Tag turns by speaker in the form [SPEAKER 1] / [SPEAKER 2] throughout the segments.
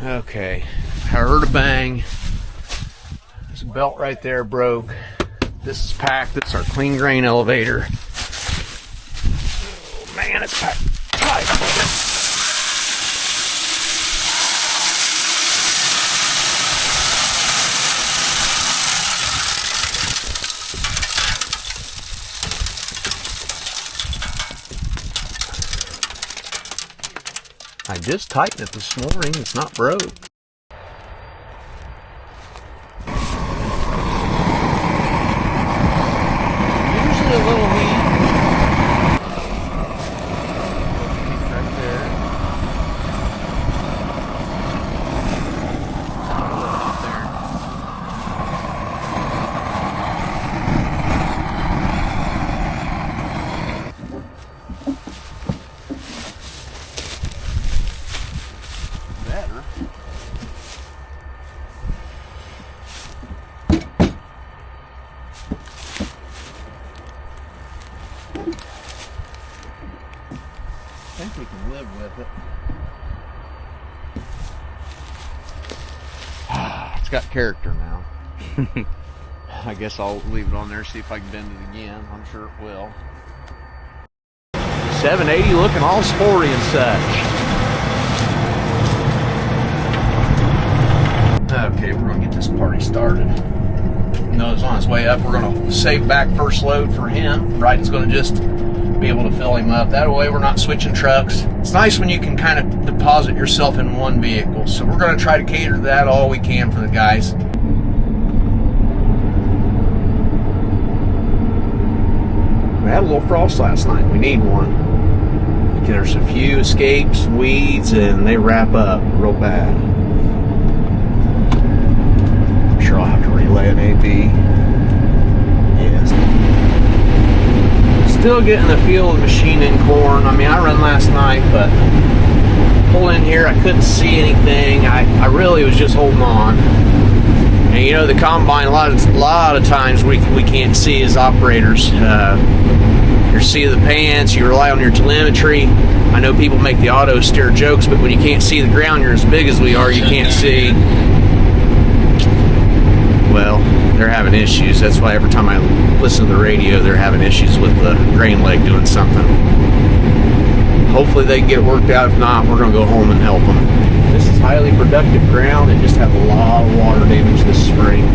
[SPEAKER 1] Okay, I heard a bang. There's a belt right there broke. This is packed. This is our clean grain elevator. Oh man, it's packed tight. I just tightened it this morning. It's not broke. Usually a little heat. Right there. Up there. Better. I think we can live with it. It's got character now. I guess I'll leave it on there, see if I can bend it again. I'm sure it will. 780 looking all sporty and such. Okay, we're going to get this party started. Noah's on his way up. We're going to save back first load for him. Bryden's going to just be able to fill him up. That way we're not switching trucks. It's nice when you can kind of deposit yourself in one vehicle. So we're going to try to cater to that all we can for the guys. We had a little frost last night. We need one. There's a few escapes, weeds, and they wrap up real bad. I'm sure I'll have to relay an AB. Yes. Still getting the feel of machining corn. I mean, I run last night, but pulled in here, I couldn't see anything. I really was just holding on. And you know, the combine, a lot of times we can't see as operators. Your seat of the pants, you rely on your telemetry. I know people make the auto steer jokes, but when you can't see the ground, you're as big as we are, you can't see. Well, they're having issues. That's why every time I listen to the radio, they're having issues with the grain leg doing something. Hopefully they can get it worked out. If not, we're going to go home and help them. This is highly productive ground. It just had a lot of water damage this spring.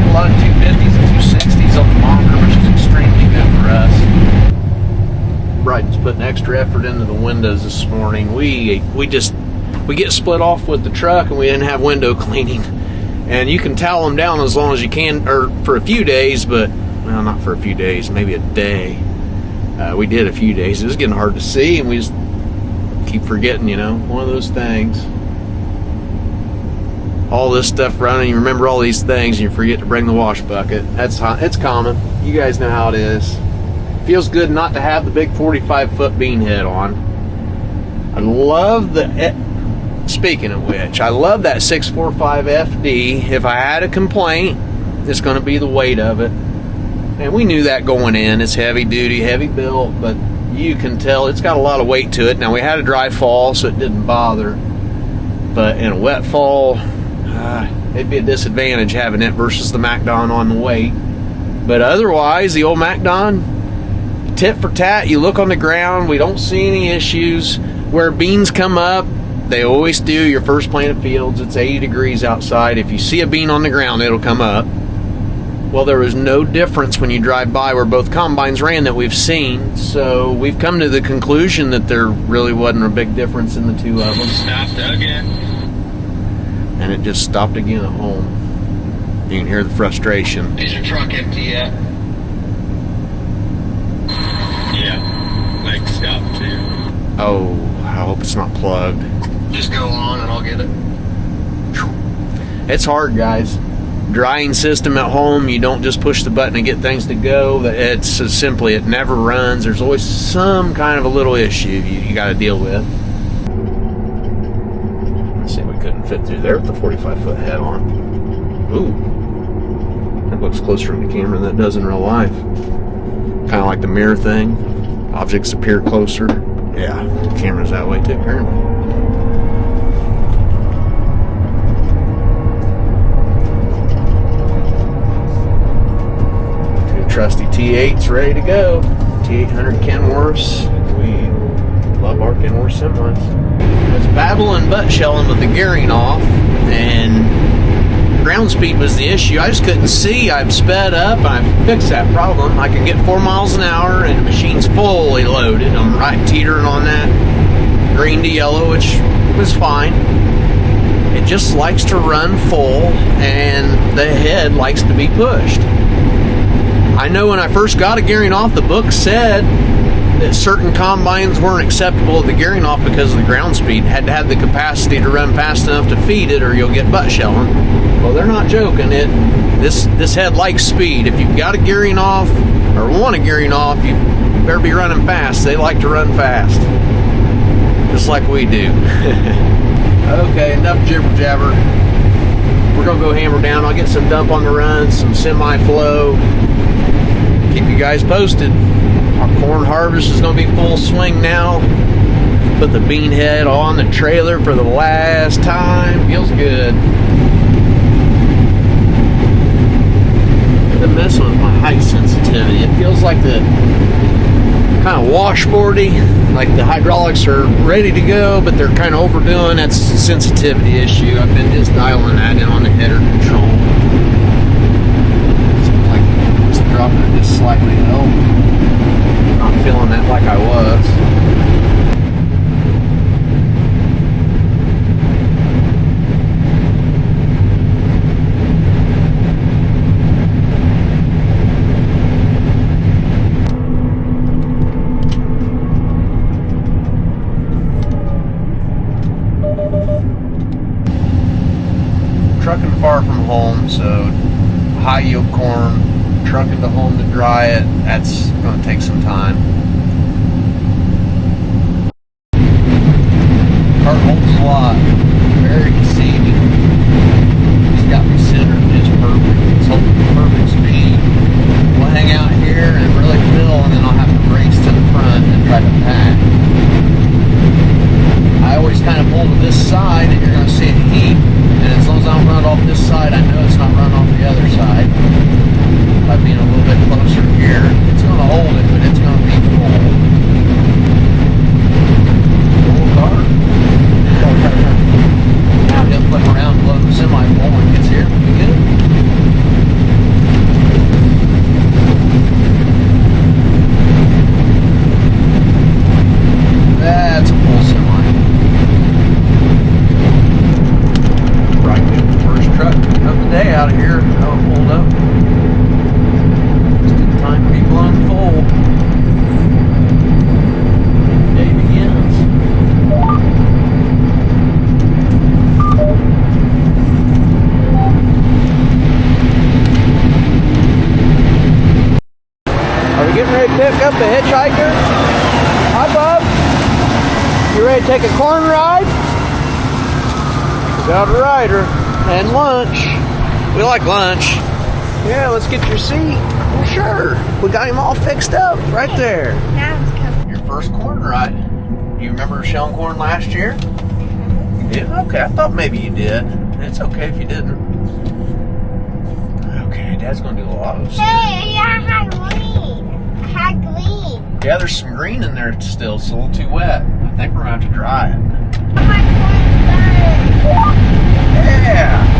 [SPEAKER 1] A lot of 250s and 260s on the monitor, which is extremely good for us. Bryden's putting extra effort into the windows this morning. We get split off with the truck and we didn't have window cleaning. And you can towel them down as long as you can, or for a few days, but, well, not for a few days, maybe a day. We did a few days. It was getting hard to see and we just keep forgetting, you know, one of those things. All this stuff running, you remember all these things and you forget to bring the wash bucket. It's common. You guys know how it is. Feels good not to have the big 45-foot bean head on. I love speaking of which, I love that 645 FD. If I had a complaint, it's going to be the weight of it. And we knew that going in. It's heavy duty, heavy built, but you can tell it's got a lot of weight to it. Now we had a dry fall, so it didn't bother. But in a wet fall, it'd be a disadvantage having it versus the MacDon on the weight. But otherwise, the old MacDon, tit for tat, you look on the ground, we don't see any issues. Where beans come up, they always do. Your first planted fields, it's 80 degrees outside. If you see a bean on the ground, it'll come up. Well, there was no difference when you drive by where both combines ran that we've seen. So we've come to the conclusion that there really wasn't a big difference in the two of them.
[SPEAKER 2] Stopped again.
[SPEAKER 1] And it just stopped again at home. You can hear the frustration.
[SPEAKER 2] Is your truck empty yet? Yeah, like stopped too.
[SPEAKER 1] Oh, I hope it's not plugged.
[SPEAKER 2] Just go on and I'll get it.
[SPEAKER 1] It's hard, guys. Drying system at home, you don't just push the button and get things to go. It's simply, it never runs. There's always some kind of a little issue you got to deal with. Let's see, we couldn't fit through there with the 45-foot head on. Ooh, looks closer in the camera than it does in real life. Kind of like the mirror thing. Objects appear closer. Yeah, the camera's that way too, apparently. Two trusty T8s ready to go. T800 Kenworths. We love our Kenworth semis. I was battling butt shelling with the Geringhoff, and ground speed was the issue. I just couldn't see. I've sped up and I fixed that problem. I could get 4 miles an hour and the machine's fully loaded. I'm right teetering on that green to yellow, which was fine. It just likes to run full and the head likes to be pushed. I know when I first got a Geringhoff, the book said that certain combines weren't acceptable at the Geringhoff because of the ground speed. Had to have the capacity to run fast enough to feed it or you'll get butt shelling. Well, they're not joking. This head likes speed. If you've got a Geringhoff or want a Geringhoff, you better be running fast. They like to run fast, just like we do. Okay, enough jibber jabber. We're gonna go hammer down. I'll get some dump on the run, some semi-flow. Keep you guys posted. Our corn harvest is gonna be full swing now. Put the bean head on the trailer for the last time. Feels good. Been messing with my height sensitivity. It feels like the kind of washboardy, like the hydraulics are ready to go, but they're kind of overdoing. That's a sensitivity issue. I've been just dialing that in on the header control. Seems like it's dropping it just slightly low. Not feeling that like I was. Trucking far from home, so high yield corn, trucking to home to dry it, that's going to take some time. Cart holds a lot, very deceiving. It's got me centered just perfect. It's holding the perfect speed. We'll hang out here and really fill, and then I'll have to race to the front and try to pack. I always kind of pull to this side, and you're going to see it heat. And as long as I don't run it off this side, I know it's not running off the other side. By being a little bit closer here, it's going to hold it, but it's going to be full. Full car. Now he'll flip around and load the semi full when it gets here. We good? That's a full semi. Truck of the day out of here. Oh, pulled up. Just in time to be blown full. Day begins. Are we getting ready to pick up a hitchhiker? Hi, Bob. You ready to take a corn ride? Got a rider. And lunch. We like lunch. Yeah, let's get your seat. Well, sure. We got him all fixed up right there.
[SPEAKER 3] Now it's coming.
[SPEAKER 1] Your first corn ride. You remember shelling corn last year? You did? Okay, I thought maybe you did. It's okay if you didn't. Okay, Dad's going to do a lot of stuff.
[SPEAKER 3] Hey, I had green. I had green.
[SPEAKER 1] Yeah, there's some green in there still. It's a little too wet. I think we're going to have to dry it.
[SPEAKER 3] My corn's done.
[SPEAKER 1] Yeah.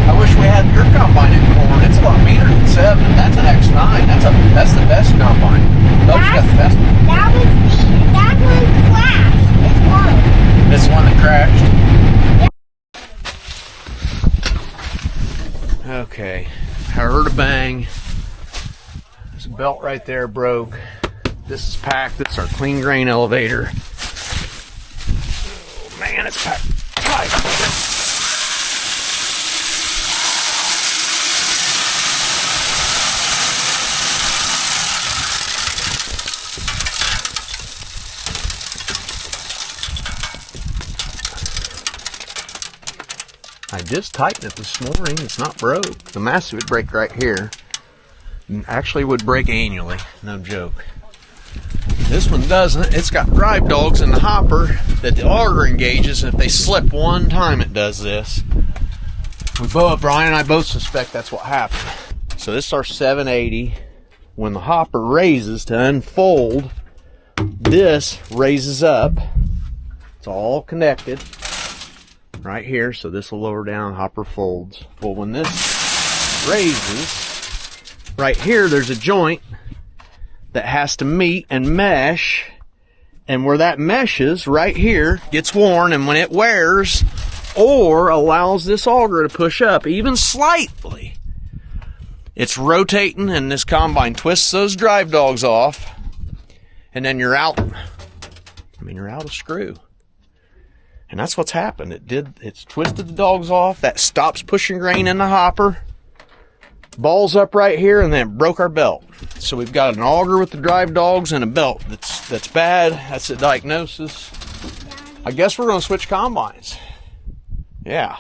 [SPEAKER 1] I wish we had your combine in corn. It's a lot meaner than 7. That's an X9. That's the best combine. Those got the best.
[SPEAKER 3] That one crashed. It's one.
[SPEAKER 1] This one that crashed. Okay. I heard a bang. There's a belt right there broke. This is packed. This is our clean grain elevator. Oh man, it's packed tight. I just tightened it this morning. It's not broke. The massive would break right here. Actually would break annually. No joke. This one doesn't. It's got drive dogs in the hopper that the auger engages, and if they slip one time it does this. Brian and I both suspect that's what happened. So this is our 780. When the hopper raises to unfold, this raises up. It's all connected right here, so this will lower down, hopper folds. Well, when this raises, right here there's a joint that has to meet and mesh, and where that meshes right here gets worn, and when it wears or allows this auger to push up even slightly, it's rotating, and this combine twists those drive dogs off, and then you're out. You're out of screw. And that's what's happened. It's twisted the dogs off. That stops pushing grain in the hopper. Balls up right here, and then it broke our belt. So we've got an auger with the drive dogs and a belt that's bad. That's the diagnosis. I guess we're going to switch combines. Yeah.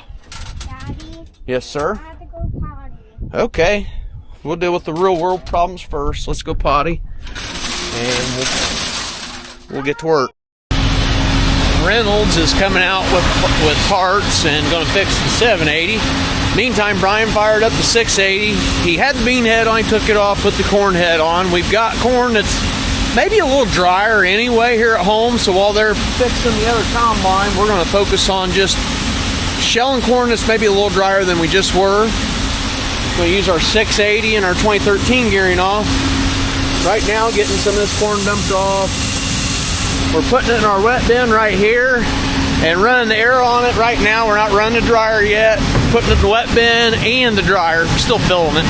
[SPEAKER 3] Daddy,
[SPEAKER 1] Yes, sir.
[SPEAKER 3] I have to go potty.
[SPEAKER 1] Okay. We'll deal with the real world problems first. Let's go potty, and we'll get to work. Reynolds is coming out with parts and going to fix the 780. Meantime, Brian fired up the 680. He had the bean head on, he took it off, put the corn head on. We've got corn that's maybe a little drier anyway here at home, so while they're fixing the other combine, we're going to focus on just shelling corn that's maybe a little drier than we just were. We'll use our 680 and our 2013 Geringhoff. Right now, getting some of this corn dumped off. We're putting it in our wet bin right here and running the air on it right now. We're not running the dryer yet. Putting it in the wet bin and the dryer. We're still filling it.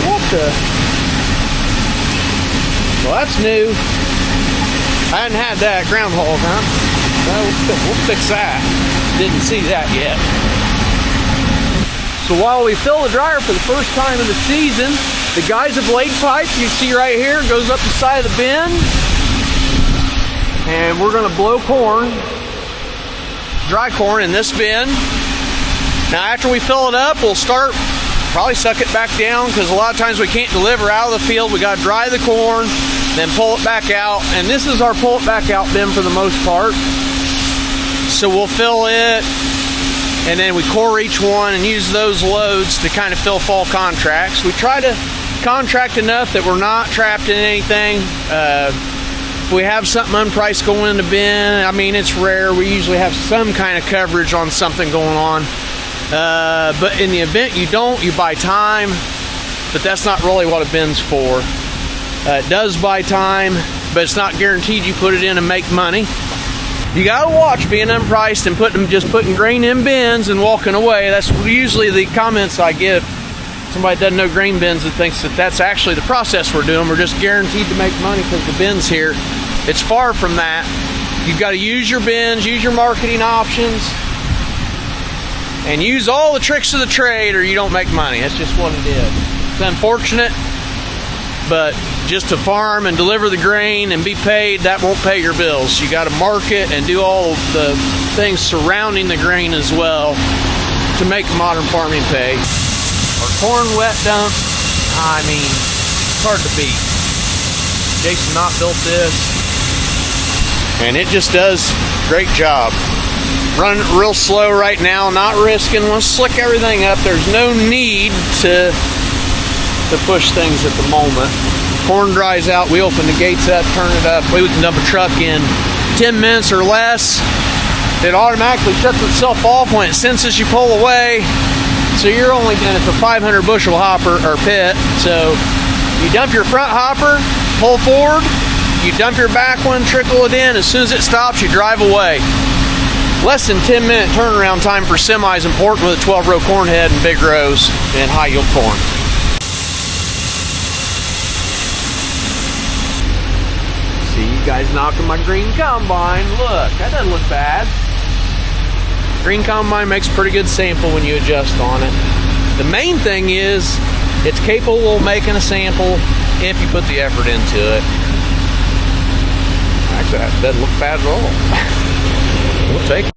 [SPEAKER 1] What the? Well, that's new. I hadn't had that groundhog, huh? Well, we'll fix that. Didn't see that yet. So while we fill the dryer for the first time of the season, the geyser blade pipe you see right here goes up the side of the bin, and we're going to blow corn, dry corn, in this bin. Now after we fill it up, we'll probably suck it back down, because a lot of times we can't deliver out of the field. We got to dry the corn, then pull it back out, and this is our pull it back out bin for the most part. So we'll fill it, and then we core each one and use those loads to kind of fill fall contracts. We try to contract enough that we're not trapped in anything. If we have something unpriced going in the bin, it's rare. We usually have some kind of coverage on something going on. But in the event you don't, you buy time, but that's not really what a bin's for. It does buy time, but it's not guaranteed you put it in and make money. You gotta watch being unpriced and just putting grain in bins and walking away. That's usually the comments I get. Somebody doesn't know grain bins and thinks that that's actually the process we're doing. We're just guaranteed to make money because the bin's here. It's far from that. You've got to use your bins, use your marketing options, and use all the tricks of the trade, or you don't make money. That's just what it is. It's unfortunate, but just to farm and deliver the grain and be paid, that won't pay your bills. You got to market and do all the things surrounding the grain as well to make modern farming pay. Our corn wet dump, it's hard to beat. Jason Knott built this, and it just does a great job. Running it real slow right now, not risking. We'll slick everything up. There's no need to push things at the moment. Corn dries out, we open the gates up, turn it up. We can dump a truck in 10 minutes or less. It automatically shuts itself off when it senses you pull away. So you're only in it for 500 bushel hopper or pit. So you dump your front hopper, pull forward, you dump your back one, trickle it in. As soon as it stops, you drive away. Less than 10-minute turnaround time for semi is important with a 12-row corn head and big rows and high yield corn. See you guys knocking my green combine. Look, that doesn't look bad. Green combine makes a pretty good sample when you adjust on it. The main thing is it's capable of making a sample if you put the effort into it. Actually, that doesn't look bad at all. We'll take it.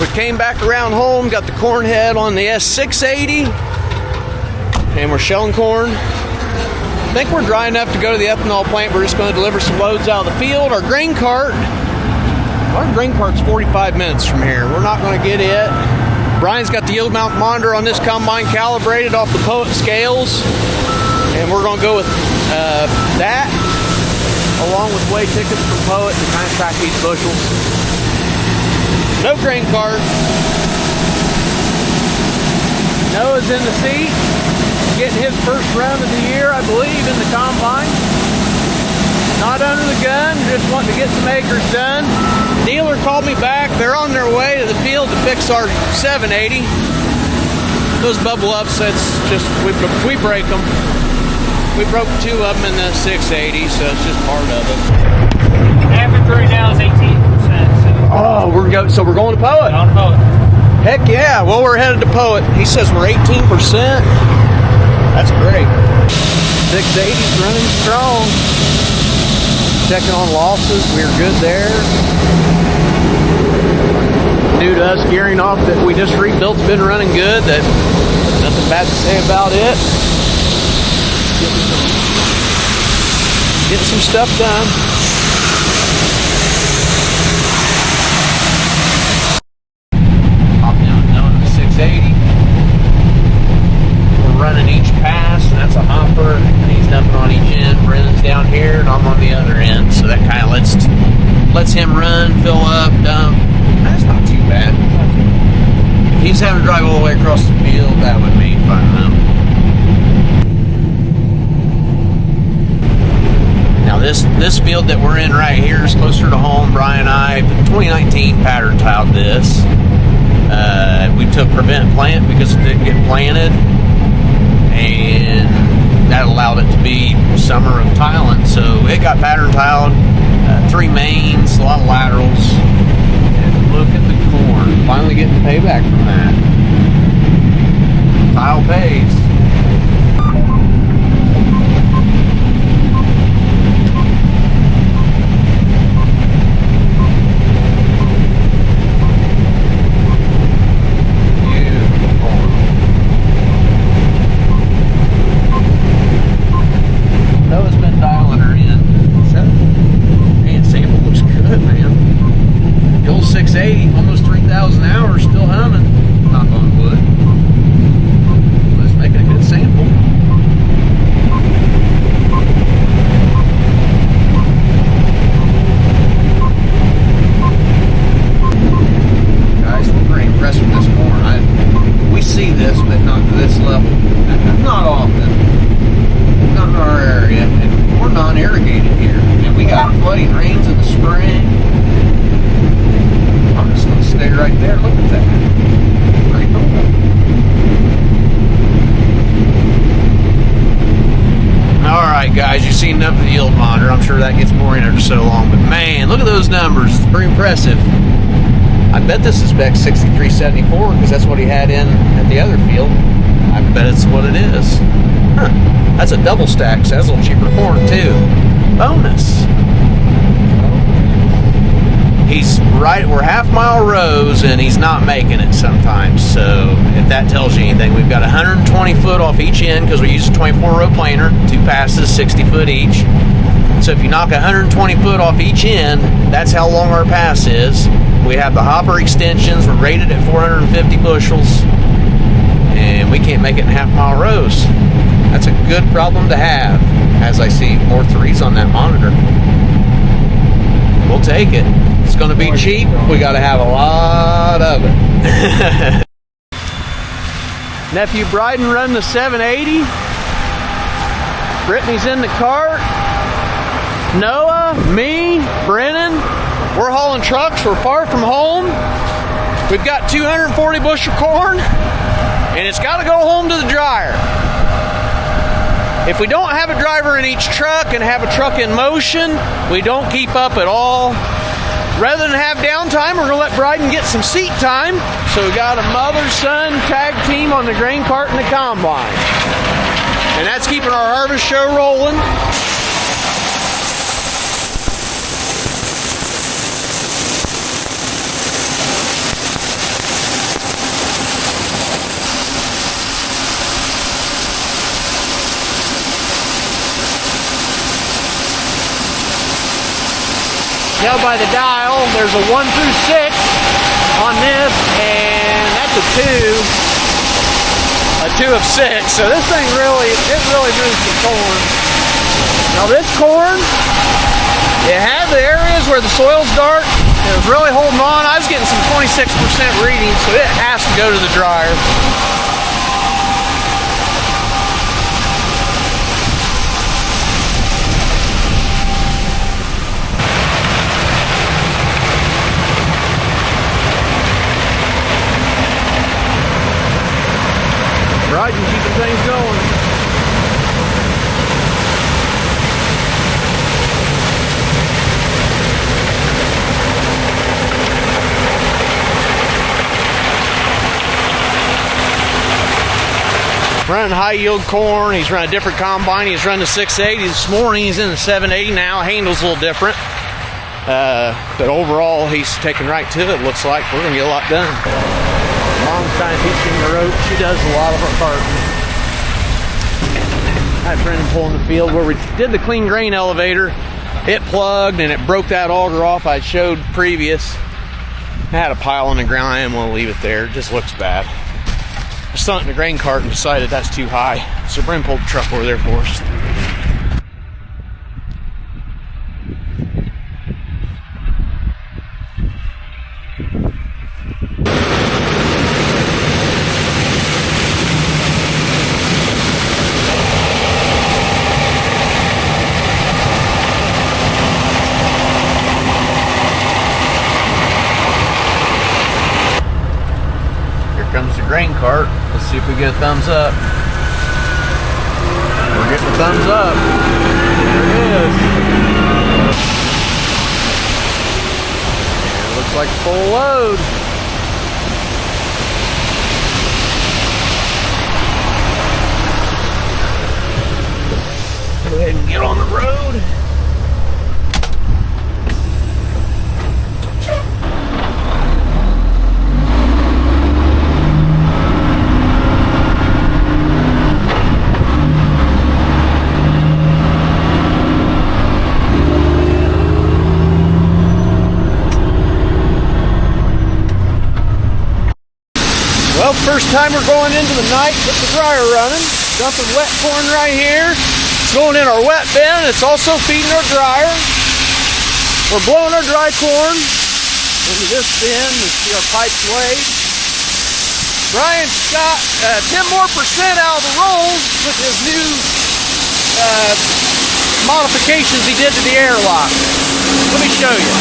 [SPEAKER 1] We came back around home, got the corn head on the S680, and we're shelling corn. I think we're dry enough to go to the ethanol plant. We're just going to deliver some loads out of the field. Our grain cart's 45 minutes from here. We're not going to get it. Brian's got the yield mount monitor on this combine calibrated off the Poet scales, and we're going to go with that, along with weigh tickets from Poet to kind of track these bushels. No grain cart. Noah's in the seat, getting his first run of the year, I believe, in the combine. Not under the gun, just wanting to get some acres done. Dealer called me back. They're on their way to the field to fix our 780. Those bubble upsets, just we break them. We broke 2 of them in the 680, so it's just part of it.
[SPEAKER 4] Average right now is 18%.
[SPEAKER 1] Oh, we're going to Poet.
[SPEAKER 4] On Poet.
[SPEAKER 1] Heck yeah! Well, we're headed to Poet. He says we're 18%. That's great. 680's running strong. Checking on losses. We're good there. New to us, Geringhoff that we just rebuilt's been running good. That nothing bad to say about it. Getting some stuff done. We're running each pass, and that's a hopper, and he's dumping on each end. Brennan's down here, and I'm on the other end, so that kind of lets him run, fill up, dump. That's not too bad. If he's having to drive all the way across the field, that would be fun enough. Now this field that we're in right here is closer to home. Brian and I, 2019 pattern tiled this. We took prevent plant because it didn't get planted, and that allowed it to be summer of tiling. So it got pattern tiled, 3 mains, a lot of laterals, and look at the corn. Finally getting payback from that. Tile pays. Almost 3,000 hours, still humming. Knock on wood. Let's make it a good sample. Guys, we're pretty impressed with this corn. We see this, but not to this level. Not often. Not in our area. And we're non-irrigated here. And we got flooding rains in the spring. I'm just going to stay right there. Look at that. Pretty cool. Alright guys, you've seen enough of the yield monitor. I'm sure that gets boring after so long, but man, look at those numbers. It's pretty impressive. I bet this is Beck 6374 because that's what he had in at the other field. I bet it's what it is. Huh. That's a double stack, so that's a little cheaper corn too. Bonus. He's right, we're half-mile rows, and he's not making it sometimes. So if that tells you anything, we've got 120 foot off each end because we use a 24-row planer, 2 passes, 60 foot each. So if you knock 120 foot off each end, that's how long our pass is. We have the hopper extensions. We're rated at 450 bushels, and we can't make it in half-mile rows. That's a good problem to have, as I see more 3s on that monitor. We'll take it. It's going to be cheap. We got to have a lot of it. Nephew Bryden running the 780. Brittany's in the cart. Noah, me, Brennan. We're hauling trucks. We're far from home. We've got 240 bushel corn, and it's got to go home to the dryer. If we don't have a driver in each truck and have a truck in motion, we don't keep up at all. Rather than have downtime, we're going to let Bryden get some seat time. So we got a mother-son tag team on the grain cart and the combine. And that's keeping our harvest show rolling. Tell by the dial, there's a 1 through 6 on this, and that's a 2 of 6. So this thing really moves the corn. Now this corn, it had the areas where the soil's dark. It was really holding on. I was getting some 26% reading, so it has to go to the dryer. Bryden keeping things going. Running high yield corn. He's running a different combine. He's running the 680 this morning. He's in the 780 now. Handle's a little different. But overall, he's taking right to it. Looks like we're going to get a lot done. Mom's trying to teach him the rope. She does a lot of our carting. I had Brendan pulling the field where we did the clean grain elevator. It plugged and it broke that auger off I showed previous. I had a pile on the ground. I didn't want to leave it there. It just looks bad. I sunk in the grain cart and decided that's too high. So Brendan pulled the truck over there for us. Comes the grain cart. Let's see if we get a thumbs up. We're getting a thumbs up. There it is. And it looks like full load. Go ahead and get on the road. Well, first time we're going into the night with the dryer running. Dumping wet corn right here. It's going in our wet bin. It's also feeding our dryer. We're blowing our dry corn into this bin. You see our pipes laid. Brian's got 10% more out of the rolls with his new modifications he did to the airlock. Let me show you.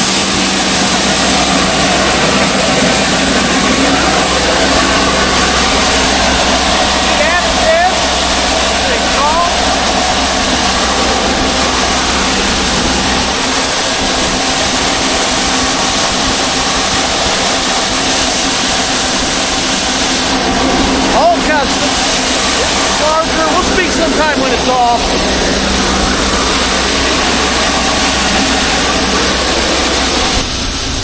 [SPEAKER 1] We'll speak sometime when it's off.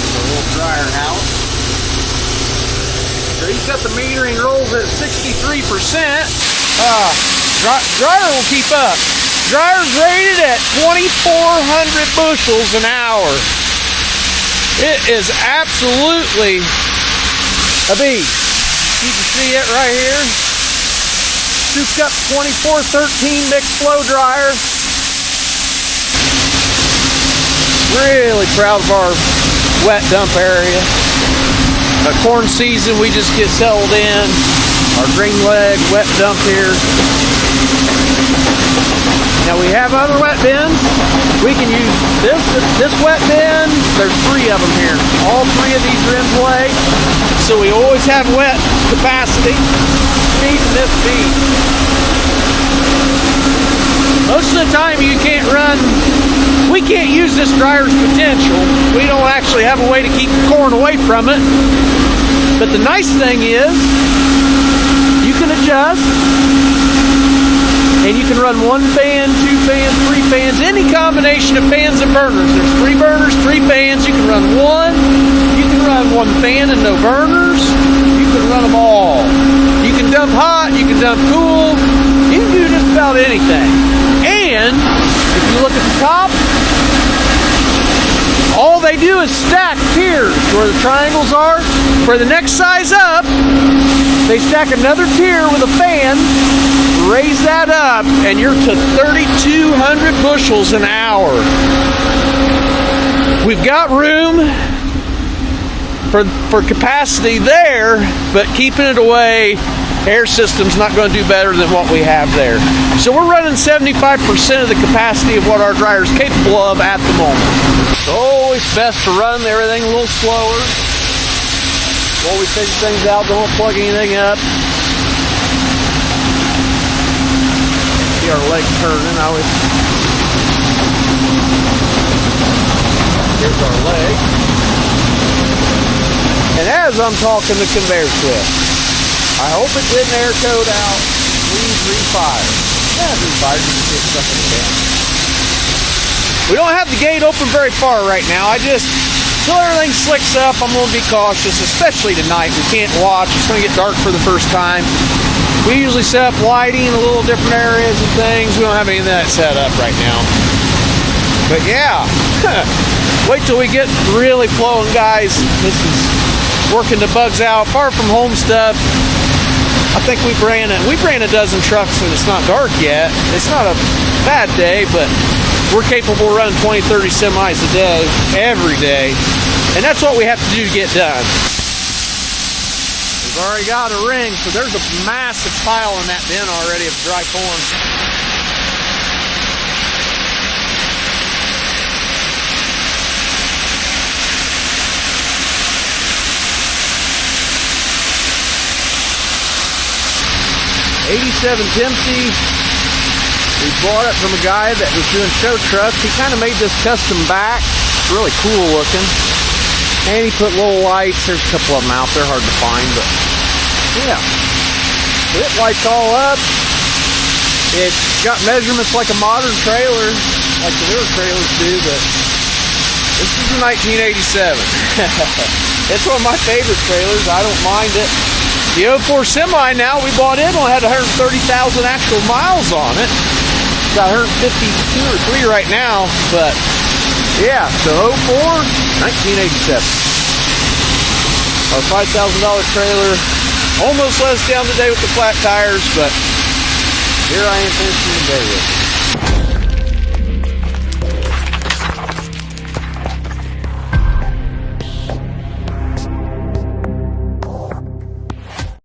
[SPEAKER 1] A little dryer house. So he's got the metering rolls at 63%. Dryer will keep up. Dryer's rated at 2,400 bushels an hour. It is absolutely a beast. You can see it right here. Sukup 2413 mixed flow dryer. Really proud of our wet dump area. Corn season, we just get settled in. Our green leg wet dump here. Now we have other wet bins. We can use this wet bin. There's 3 of them here. All 3 of these are in play. So we always have wet capacity. Feeding this feed. Most of the time you can't run, we can't use this dryer's potential. We don't actually have a way to keep the corn away from it. But the nice thing is, you can adjust, and you can run 1 fan, 2 fans, 3 fans, any combination of fans and burners. There's 3 burners, 3 fans. You can run 1. You can run 1 fan and no burners. You can run them all. You can dump hot, you can dump cool. You can do just about anything. And if you look at the top, all they do is stack tiers where the triangles are. For the next size up, they stack another tier with a fan, raise that up, and you're to 3,200 bushels an hour. We've got room for capacity there, but keeping it away, air system's not going to do better than what we have there. So we're running 75% of the capacity of what our dryer is capable of at the moment. It's always best to run everything a little slower. While we figure things out, don't plug anything up. See our legs turning. Here's our leg. And as I'm talking, the conveyor quit. I hope it didn't air code out. Please refire. Yeah, refire. You can get stuff in the can. We don't have the gate open very far right now. Until everything slicks up, I'm going to be cautious, especially tonight. We can't watch. It's going to get dark for the first time. We usually set up lighting in a little different areas and things. We don't have any of that set up right now. But yeah, wait till we get really flowing, guys. This is working the bugs out. Far from home stuff. I think we ran a dozen trucks and it's not dark yet. It's not a bad day, but we're capable of running 20, 30 semis a day, every day. And that's what we have to do to get done. We've already got a ring, so there's a massive pile in that bin already of dry corn. '87 Kinze. We bought it from a guy that was doing show trucks. He kind of made this custom back. It's really cool looking. And he put little lights. There's a couple of them out there, hard to find, but yeah. It lights all up. It's got measurements like a modern trailer, like the newer trailers do, but this is a 1987. It's one of my favorite trailers. I don't mind it. The 04 semi now we bought in only had 130,000 actual miles on it. It's got 152 or 3 right now, but yeah, so 04, 1987. Our $5,000 trailer almost let us down today with the flat tires, but here I am finishing the day with it.